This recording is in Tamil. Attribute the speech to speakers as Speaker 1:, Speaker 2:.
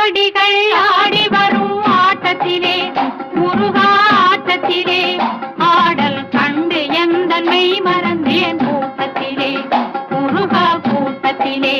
Speaker 1: கோடிகள் ஆடி வரும் ஆட்டத்திலே முருகா ஆட்டத்திலே ஆடல் கண்டு எந்தன்மை மறந்தேன் கூட்டத்திலே முருகா கூட்டத்திலே